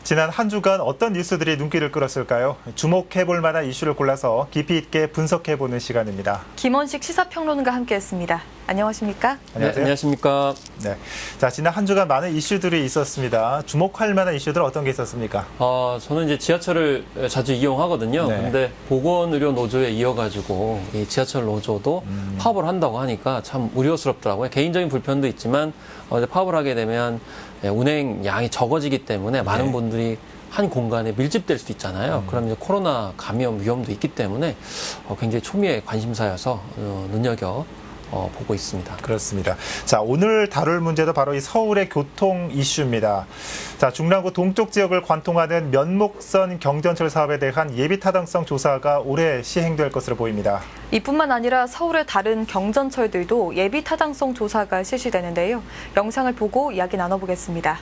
지난 한 주간 어떤 뉴스들이 눈길을 끌었을까요? 주목해볼 만한 이슈를 골라서 깊이 있게 분석해보는 시간입니다. 김원식 시사평론가와 함께했습니다. 안녕하십니까? 안녕하세요. 네, 안녕하십니까? 네, 자 지난 한 주간 많은 이슈들이 있었습니다. 주목할 만한 이슈들 어떤 게 있었습니까? 저는 이제 지하철을 자주 이용하거든요. 네. 근데 보건의료 노조에 이어가지고 이 지하철 노조도 파업을 한다고 하니까 참 우려스럽더라고요. 개인적인 불편도 있지만 이제 파업을 하게 되면 운행 양이 적어지기 때문에 많은 분들이 한 공간에 밀집될 수 있잖아요. 그럼 이제 코로나 감염 위험도 있기 때문에 굉장히 초미의 관심사여서 눈여겨 보고 있습니다. 그렇습니다. 자, 오늘 다룰 문제도 바로 이 서울의 교통 이슈입니다. 자, 중랑구 동쪽 지역을 관통하는 면목선 경전철 사업에 대한 예비 타당성 조사가 올해 시행될 것으로 보입니다. 이뿐만 아니라 서울의 다른 경전철들도 예비 타당성 조사가 실시되는데요. 영상을 보고 이야기 나눠보겠습니다.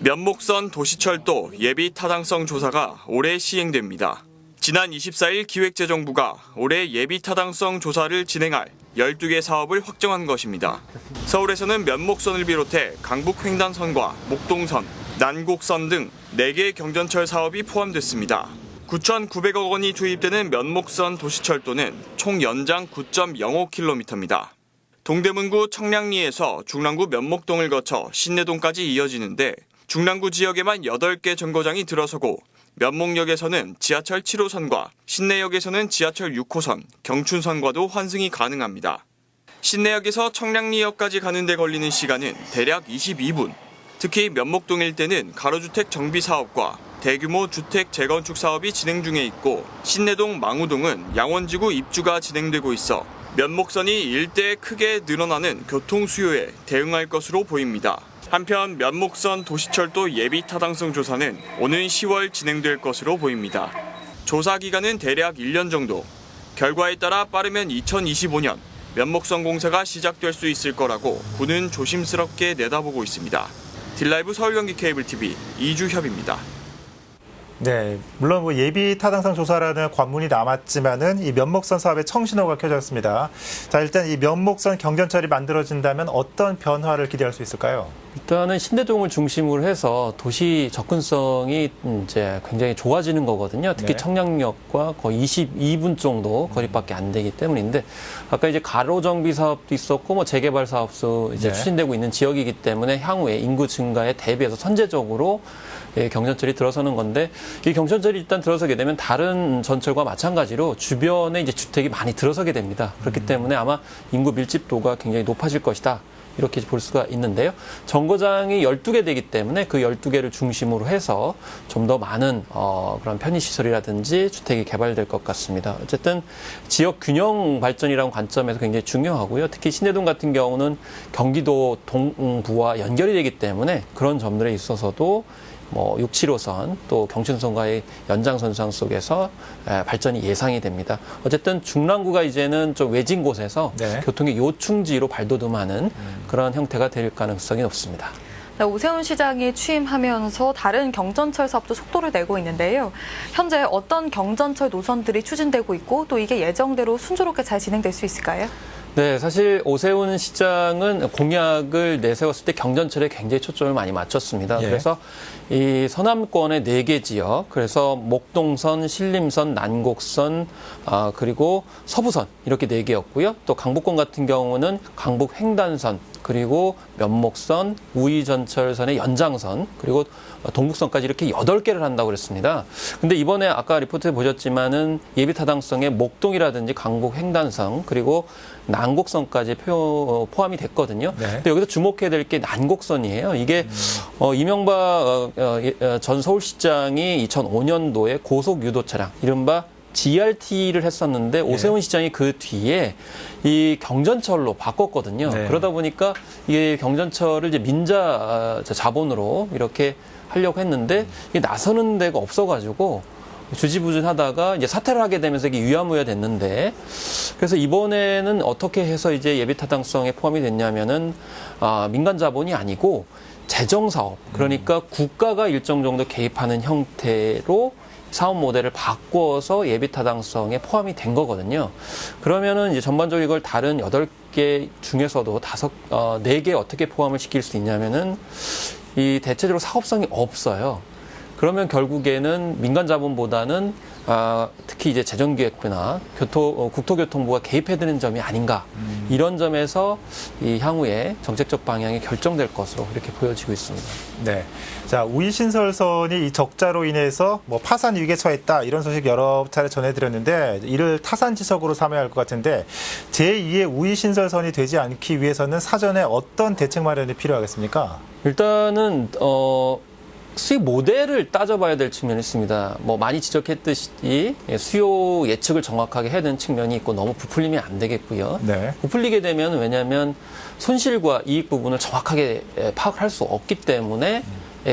면목선 도시철도 예비 타당성 조사가 올해 시행됩니다. 지난 24일 기획재정부가 올해 예비 타당성 조사를 진행할 12개 사업을 확정한 것입니다. 서울에서는 면목선을 비롯해 강북횡단선과 목동선, 난곡선 등 4개 경전철 사업이 포함됐습니다. 9,900억 원이 투입되는 면목선 도시철도는 총 연장 9.05km입니다. 동대문구 청량리에서 중랑구 면목동을 거쳐 신내동까지 이어지는데 중랑구 지역에만 8개 정거장이 들어서고 면목역에서는 지하철 7호선과 신내역에서는 지하철 6호선, 경춘선과도 환승이 가능합니다. 신내역에서 청량리역까지 가는 데 걸리는 시간은 대략 22분. 특히 면목동 일대는 가로주택 정비 사업과 대규모 주택 재건축 사업이 진행 중에 있고 신내동 망우동은 양원지구 입주가 진행되고 있어 면목선이 일대에 크게 늘어나는 교통 수요에 대응할 것으로 보입니다. 한편 면목선 도시철도 예비 타당성 조사는 오는 10월 진행될 것으로 보입니다. 조사 기간은 대략 1년 정도. 결과에 따라 빠르면 2025년 면목선 공사가 시작될 수 있을 거라고 군은 조심스럽게 내다보고 있습니다. 딜라이브 서울경기 케이블 TV 이주협입니다. 네, 물론 뭐 예비 타당성 조사라는 관문이 남았지만은 이 면목선 사업에 청신호가 켜졌습니다. 자, 일단 이 면목선 경전철이 만들어진다면 어떤 변화를 기대할 수 있을까요? 일단은 신내동을 중심으로 해서 도시 접근성이 이제 굉장히 좋아지는 거거든요. 특히 네. 청량역과 거의 22분 정도 거리밖에 안 되기 때문인데 아까 이제 가로 정비 사업도 있었고 뭐 재개발 사업도 이제 네. 추진되고 있는 지역이기 때문에 향후에 인구 증가에 대비해서 선제적으로 경전철이 들어서는 건데 이 경전철이 일단 들어서게 되면 다른 전철과 마찬가지로 주변에 이제 주택이 많이 들어서게 됩니다. 그렇기 때문에 아마 인구 밀집도가 굉장히 높아질 것이다. 이렇게 볼 수가 있는데요. 정거장이 12개 되기 때문에 그 12개를 중심으로 해서 좀 더 많은 그런 편의시설이라든지 주택이 개발될 것 같습니다. 어쨌든 지역 균형 발전이라는 관점에서 굉장히 중요하고요. 특히 신내동 같은 경우는 경기도 동부와 연결이 되기 때문에 그런 점들에 있어서도 6, 7호선 또 경춘선과의 연장선상 속에서 발전이 예상이 됩니다. 어쨌든 중랑구가 이제는 좀 외진 곳에서 네. 교통의 요충지로 발돋움하는 그런 형태가 될 가능성이 높습니다. 오세훈 시장이 취임하면서 다른 경전철 사업도 속도를 내고 있는데요. 현재 어떤 경전철 노선들이 추진되고 있고 또 이게 예정대로 순조롭게 잘 진행될 수 있을까요? 네, 사실 오세훈 시장은 공약을 내세웠을 때 경전철에 굉장히 초점을 많이 맞췄습니다. 예. 그래서 이 서남권의 4개 지역, 그래서 목동선, 신림선, 난곡선, 그리고 서부선 이렇게 4개였고요. 또 강북권 같은 경우는 강북 횡단선, 그리고 면목선, 우이전철선의 연장선, 그리고 동북선까지 이렇게 8개를 한다고 그랬습니다. 근데 이번에 아까 리포트에 보셨지만은 예비 타당성에 목동이라든지 강북 횡단선, 그리고 난곡선까지 포함이 됐거든요. 네. 근데 여기서 주목해야 될 게 난곡선이에요. 이게 이명박 전 서울시장이 2005년도에 고속 유도 차량, 이른바 GRT를 했었는데 오세훈 시장이 그 뒤에 이 경전철로 바꿨거든요. 네. 그러다 보니까 이 경전철을 이제 민자 자본으로 이렇게 하려고 했는데 이게 나서는 데가 없어가지고 주지부진하다가 이제 사퇴를 하게 되면서 이게 유야무야 됐는데 그래서 이번에는 어떻게 해서 이제 예비 타당성에 포함이 됐냐면은 민간 자본이 아니고 재정 사업, 그러니까 국가가 일정 정도 개입하는 형태로 사업 모델을 바꿔서 예비 타당성에 포함이 된 거거든요. 그러면은 이제 전반적으로 이걸 다른 8개 중에서도 4개 어떻게 포함을 시킬 수 있냐면은 이 대체적으로 사업성이 없어요. 그러면 결국에는 민간 자본보다는 특히 이제 재정기획부나 국토교통부가 개입해드는 점이 아닌가 이런 점에서 이 향후에 정책적 방향이 결정될 것으로 이렇게 보여지고 있습니다. 네. 자, 우이신설선이 이 적자로 인해서 뭐 파산 위기에 처했다 이런 소식 여러 차례 전해드렸는데 이를 타산지석으로 삼아야 할 것 같은데 제2의 우이신설선이 되지 않기 위해서는 사전에 어떤 대책 마련이 필요하겠습니까? 일단은 수익 모델을 따져봐야 될 측면이 있습니다. 뭐 많이 지적했듯이 수요 예측을 정확하게 해야 되는 측면이 있고 너무 부풀리면 안 되겠고요. 네. 부풀리게 되면 왜냐하면 손실과 이익 부분을 정확하게 파악할 수 없기 때문에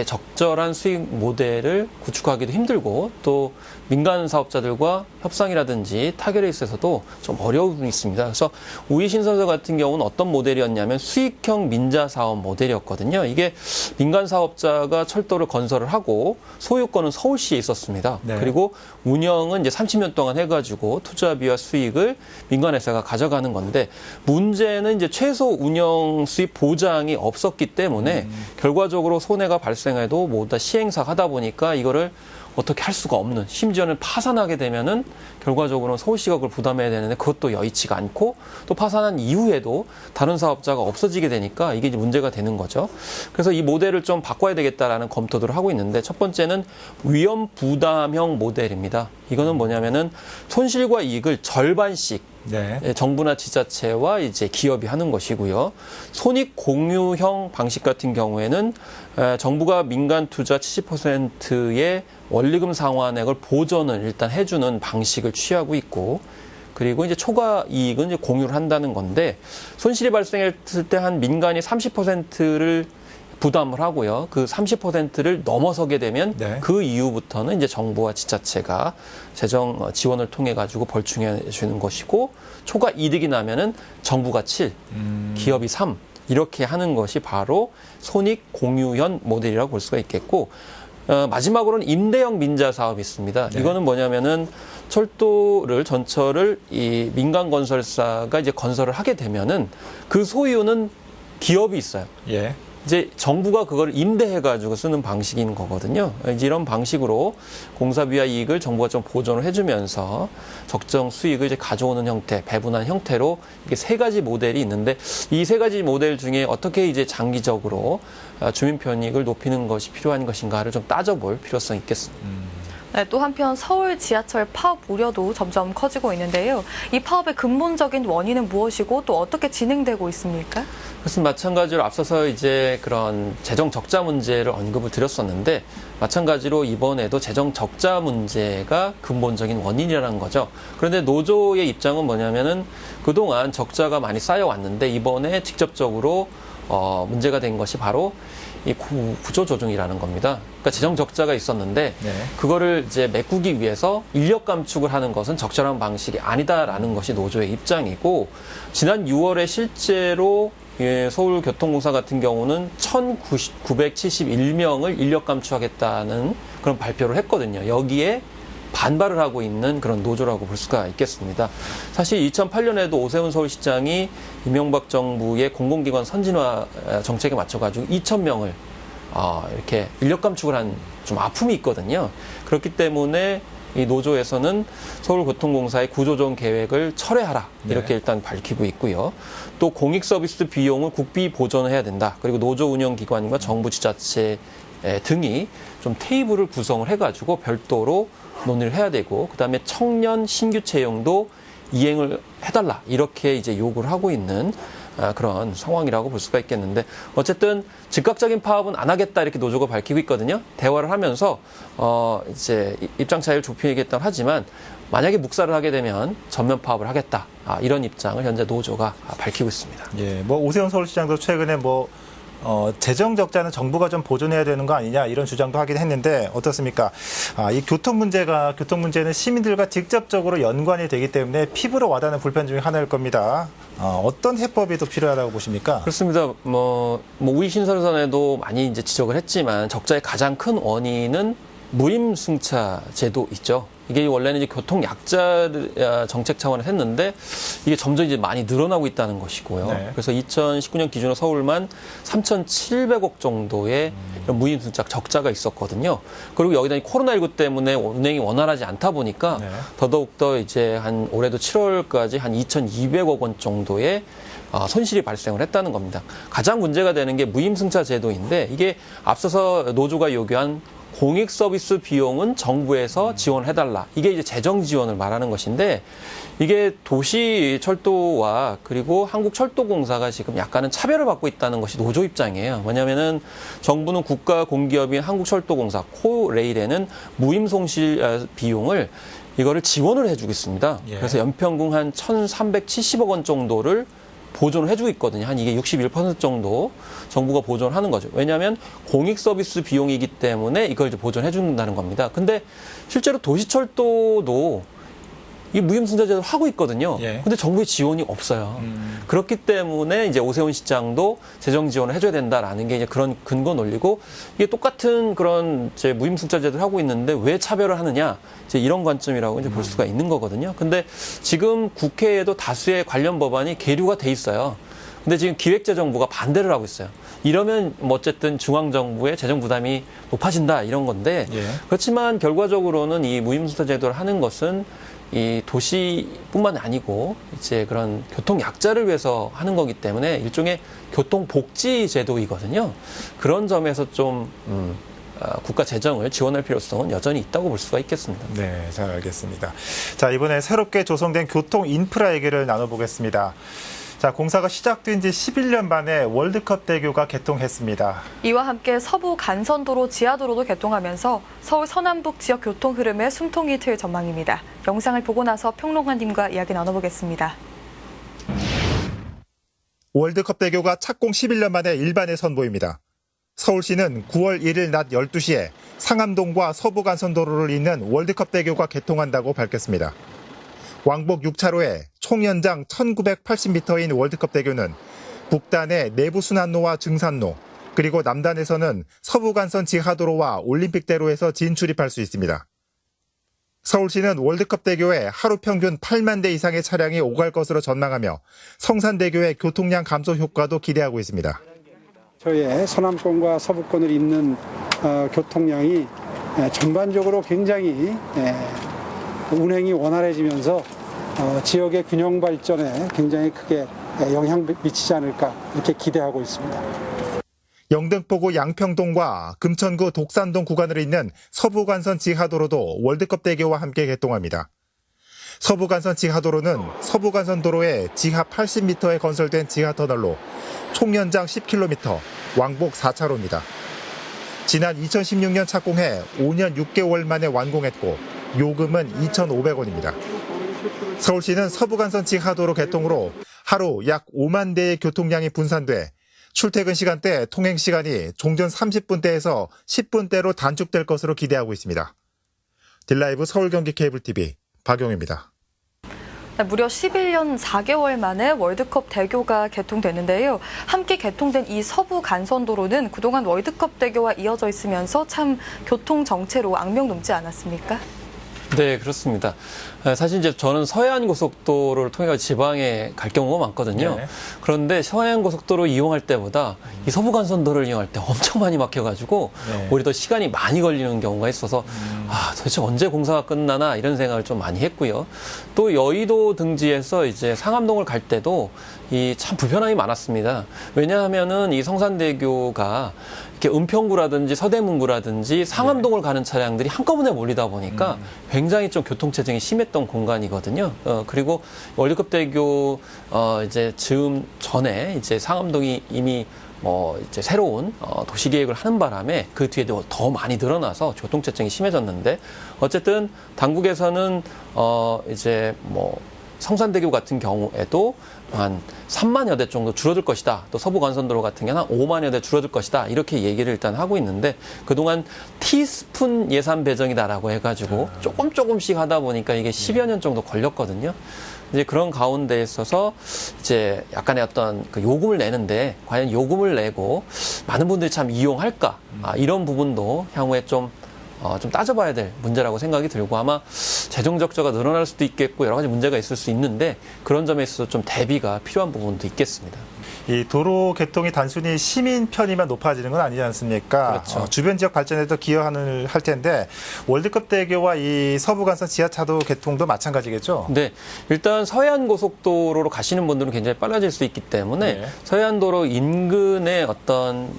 적절한 수익 모델을 구축하기도 힘들고 또 민간 사업자들과 협상이라든지 타결에 있어서도 좀 어려움이 있습니다. 그래서 우이신설선 같은 경우는 어떤 모델이었냐면 수익형 민자 사업 모델이었거든요. 이게 민간 사업자가 철도를 건설을 하고 소유권은 서울시에 있었습니다. 네. 그리고 운영은 이제 30년 동안 해가지고 투자비와 수익을 민간 회사가 가져가는 건데 문제는 이제 최소 운영 수익 보장이 없었기 때문에 결과적으로 손해가 발생해도 모두 다 시행사 하다 보니까 이거를 어떻게 할 수가 없는, 심지어는 파산하게 되면은 결과적으로는 서울시가 그걸 부담해야 되는데 그것도 여의치가 않고 또 파산한 이후에도 다른 사업자가 없어지게 되니까 이게 이제 문제가 되는 거죠. 그래서 이 모델을 좀 바꿔야 되겠다라는 검토들을 하고 있는데 첫 번째는 위험 부담형 모델입니다. 이거는 뭐냐면은 손실과 이익을 절반씩 네. 정부나 지자체와 이제 기업이 하는 것이고요. 손익 공유형 방식 같은 경우에는 정부가 민간 투자 70%의 원리금 상환액을 보전을 일단 해주는 방식을 취하고 있고, 그리고 이제 초과 이익은 이제 공유를 한다는 건데 손실이 발생했을 때 한 민간이 30%를 부담을 하고요. 그 30%를 넘어서게 되면 네. 그 이후부터는 이제 정부와 지자체가 재정 지원을 통해 가지고 벌충해 주는 것이고 초과 이득이 나면은 정부가 7, 기업이 3 이렇게 하는 것이 바로 손익 공유형 모델이라고 볼 수가 있겠고 마지막으로는 임대형 민자 사업이 있습니다. 네. 이거는 뭐냐면은 철도를 전철을 이 민간 건설사가 이제 건설을 하게 되면은 그 소유는 기업이 있어요. 예. 이제 정부가 그걸 임대해가지고 쓰는 방식인 거거든요. 이제 이런 방식으로 공사비와 이익을 정부가 좀 보존을 해주면서 적정 수익을 이제 가져오는 형태, 배분한 형태로 이게 세 가지 모델이 있는데 이 세 가지 모델 중에 어떻게 이제 장기적으로 주민 편익을 높이는 것이 필요한 것인가를 좀 따져볼 필요성이 있겠습니다. 네, 또 한편 서울 지하철 파업 우려도 점점 커지고 있는데요. 이 파업의 근본적인 원인은 무엇이고 또 어떻게 진행되고 있습니까? 그것은 마찬가지로 앞서서 이제 그런 재정 적자 문제를 언급을 드렸었는데 마찬가지로 이번에도 재정 적자 문제가 근본적인 원인이라는 거죠. 그런데 노조의 입장은 뭐냐면은 그동안 적자가 많이 쌓여왔는데 이번에 직접적으로 문제가 된 것이 바로 이 구조 조정이라는 겁니다. 그러니까 재정 적자가 있었는데 네. 그거를 이제 메꾸기 위해서 인력 감축을 하는 것은 적절한 방식이 아니다라는 것이 노조의 입장이고 지난 6월에 실제로 서울교통공사 같은 경우는 1,971명을 인력 감축하겠다는 그런 발표를 했거든요. 여기에 반발을 하고 있는 그런 노조라고 볼 수가 있겠습니다. 사실 2008년에도 오세훈 서울시장이 이명박 정부의 공공기관 선진화 정책에 맞춰가지고 2,000명을 이렇게 인력 감축을 한 좀 아픔이 있거든요. 그렇기 때문에 이 노조에서는 서울교통공사의 구조조정 계획을 철회하라 이렇게 네. 일단 밝히고 있고요. 또 공익서비스 비용을 국비 보전해야 된다. 그리고 노조 운영기관과 정부 지자체 등이 좀 테이블을 구성을 해가지고 별도로 논의를 해야 되고 그다음에 청년 신규 채용도 이행을 해달라 이렇게 이제 요구를 하고 있는 그런 상황이라고 볼 수가 있겠는데 어쨌든 즉각적인 파업은 안 하겠다 이렇게 노조가 밝히고 있거든요. 대화를 하면서 이제 입장 차이를 좁히겠다고 하지만 만약에 묵살을 하게 되면 전면 파업을 하겠다 이런 입장을 현재 노조가 밝히고 있습니다. 예. 뭐 오세훈 서울시장도 최근에 재정 적자는 정부가 좀 보존해야 되는 거 아니냐 이런 주장도 하긴 했는데 어떻습니까? 이 교통 문제는 시민들과 직접적으로 연관이 되기 때문에 피부로 와닿는 불편 중에 하나일 겁니다. 어떤 해법이 더 필요하다고 보십니까? 그렇습니다. 우이신설선에도 많이 이제 지적을 했지만 적자의 가장 큰 원인은 무임승차 제도 있죠. 이게 원래는 이제 교통 약자 정책 차원에서 했는데 이게 점점 이제 많이 늘어나고 있다는 것이고요. 네. 그래서 2019년 기준으로 서울만 3,700억 정도의 이런 무임승차 적자가 있었거든요. 그리고 여기다 코로나19 때문에 운행이 원활하지 않다 보니까 네. 더더욱더 이제 한 올해도 7월까지 한 2,200억 원 정도의 손실이 발생을 했다는 겁니다. 가장 문제가 되는 게 무임승차 제도인데 이게 앞서서 노조가 요구한 공익 서비스 비용은 정부에서 지원을 해달라. 이게 이제 재정 지원을 말하는 것인데 이게 도시철도와 그리고 한국철도공사가 지금 약간은 차별을 받고 있다는 것이 노조 입장이에요. 뭐냐면은 정부는 국가 공기업인 한국철도공사 코레일에는 무임 손실 비용을 이거를 지원을 해주고 있습니다. 예. 그래서 연평균 한 1,370억 원 정도를 보존을 해주고 있거든요. 한 이게 61% 정도 정부가 보존을 하는 거죠. 왜냐하면 공익 서비스 비용이기 때문에 이걸 이제 보존해 준다는 겁니다. 근데 실제로 도시철도도 이 무임승차 제도를 하고 있거든요. 예. 근데 정부의 지원이 없어요. 그렇기 때문에 이제 오세훈 시장도 재정 지원을 해줘야 된다라는 게 이제 그런 근거 논리고 이게 똑같은 그런 이제 무임승차 제도를 하고 있는데 왜 차별을 하느냐 이제 이런 관점이라고 이제 볼 수가 있는 거거든요. 근데 지금 국회에도 다수의 관련 법안이 계류가 돼 있어요. 근데 지금 기획재정부가 반대를 하고 있어요. 이러면 뭐 어쨌든 중앙정부의 재정 부담이 높아진다 이런 건데 예. 그렇지만 결과적으로는 이 무임승차 제도를 하는 것은 이 도시뿐만 아니고 이제 그런 교통 약자를 위해서 하는 거기 때문에 일종의 교통 복지 제도이거든요. 그런 점에서 좀 국가 재정을 지원할 필요성은 여전히 있다고 볼 수가 있겠습니다. 네, 잘 알겠습니다. 자, 이번에 새롭게 조성된 교통 인프라 얘기를 나눠보겠습니다. 자, 공사가 시작된 지 11년 만에 월드컵 대교가 개통했습니다. 이와 함께 서부 간선도로 지하도로도 개통하면서 서울 서남북 지역 교통 흐름에 숨통이 트일 전망입니다. 영상을 보고 나서 평론가님과 이야기 나눠보겠습니다. 월드컵 대교가 착공 11년 만에 일반에 선보입니다. 서울시는 9월 1일 낮 12시에 상암동과 서부간선도로를 잇는 월드컵 대교가 개통한다고 밝혔습니다. 왕복 6차로에 총 연장 1980m인 월드컵 대교는 북단의 내부순환로와 증산로, 그리고 남단에서는 서부간선 지하도로와 올림픽대로에서 진출입할 수 있습니다. 서울시는 월드컵 대교에 하루 평균 8만 대 이상의 차량이 오갈 것으로 전망하며 성산대교의 교통량 감소 효과도 기대하고 있습니다. 저희의 서남권과 서부권을 잇는 교통량이 전반적으로 굉장히 운행이 원활해지면서 지역의 균형 발전에 굉장히 크게 영향 미치지 않을까 이렇게 기대하고 있습니다. 영등포구 양평동과 금천구 독산동 구간을 잇는 서부간선 지하도로도 월드컵 대교와 함께 개통합니다. 서부간선 지하도로는 서부간선도로에 지하 80m에 건설된 지하터널로 총 연장 10km, 왕복 4차로입니다. 지난 2016년 착공해 5년 6개월 만에 완공했고 요금은 2,500원입니다. 서울시는 서부간선 지하도로 개통으로 하루 약 5만 대의 교통량이 분산돼 출퇴근 시간대 통행 시간이 종전 30분대에서 10분대로 단축될 것으로 기대하고 있습니다. 딜라이브 서울 경기 케이블TV 박용입니다. 무려 11년 4개월 만에 월드컵 대교가 개통되는데요. 함께 개통된 이 서부 간선도로는 그동안 월드컵 대교와 이어져 있으면서 참 교통 정체로 악명 높지 않았습니까? 네, 그렇습니다. 사실 이제 저는 서해안 고속도로를 통해 지방에 갈 경우가 많거든요. 네. 그런데 서해안 고속도로 이용할 때보다 이 서부간선도로를 이용할 때 엄청 많이 막혀가지고 네. 오히려 더 시간이 많이 걸리는 경우가 있어서 도대체 언제 공사가 끝나나 이런 생각을 좀 많이 했고요. 또 여의도 등지에서 이제 상암동을 갈 때도 이 참 불편함이 많았습니다. 왜냐하면은 이 성산대교가 이렇게 은평구라든지 서대문구라든지 상암동을 가는 차량들이 한꺼번에 몰리다 보니까 굉장히 좀 교통체증이 심했던 공간이거든요. 그리고 월드컵 대교 이제 즈음 전에 이제 상암동이 이미 이제 새로운 도시계획을 하는 바람에 그 뒤에도 더 많이 늘어나서 교통체증이 심해졌는데 어쨌든 당국에서는 이제 성산대교 같은 경우에도 한 3만여 대 정도 줄어들 것이다. 또 서부간선도로 같은 경우는 한 5만여 대 줄어들 것이다. 이렇게 얘기를 일단 하고 있는데 그동안 티스푼 예산 배정이다라고 해가지고 조금씩 하다 보니까 이게 10여 년 정도 걸렸거든요. 이제 그런 가운데에 있어서 이제 약간의 어떤 그 요금을 내는데 과연 요금을 내고 많은 분들이 참 이용할까? 이런 부분도 향후에 좀 좀 따져봐야 될 문제라고 생각이 들고 아마 재정 적자가 늘어날 수도 있겠고 여러 가지 문제가 있을 수 있는데 그런 점에 있어서 좀 대비가 필요한 부분도 있겠습니다. 이 도로 개통이 단순히 시민 편의만 높아지는 건 아니지 않습니까? 그렇죠. 주변 지역 발전에도 기여하는 할 텐데 월드컵 대교와 이 서부간선 지하차도 개통도 마찬가지겠죠? 네, 일단 서해안 고속도로로 가시는 분들은 굉장히 빨라질 수 있기 때문에 네. 서해안도로 인근의 어떤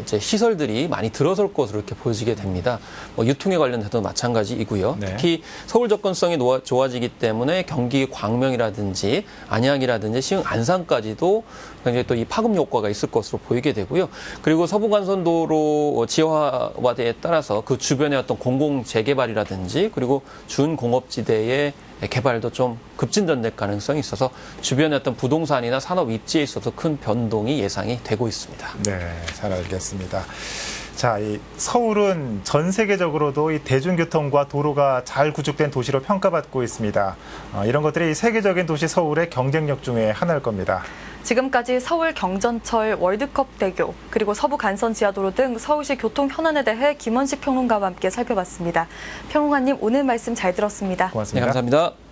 이제 시설들이 많이 들어설 것으로 이렇게 보여지게 됩니다. 유통에 관련해서도 마찬가지이고요. 네. 특히 서울 접근성이 좋아지기 때문에 경기 광명이라든지 안양이라든지 시흥 안산까지도 굉장히 또 이 파급 효과가 있을 것으로 보이게 되고요. 그리고 서부간선도로 지하화에 따라서 그 주변의 어떤 공공 재개발이라든지 그리고 준공업지대의 개발도 좀 급진전될 가능성이 있어서 주변의 어떤 부동산이나 산업 입지에 있어서 큰 변동이 예상이 되고 있습니다. 네, 잘 알겠습니다. 자, 이 서울은 전 세계적으로도 이 대중교통과 도로가 잘 구축된 도시로 평가받고 있습니다. 이런 것들이 세계적인 도시 서울의 경쟁력 중에 하나일 겁니다. 지금까지 서울 경전철 월드컵 대교 그리고 서부 간선 지하도로 등 서울시 교통 현안에 대해 김원식 평론가와 함께 살펴봤습니다. 평론가님 오늘 말씀 잘 들었습니다. 고맙습니다. 네, 감사합니다.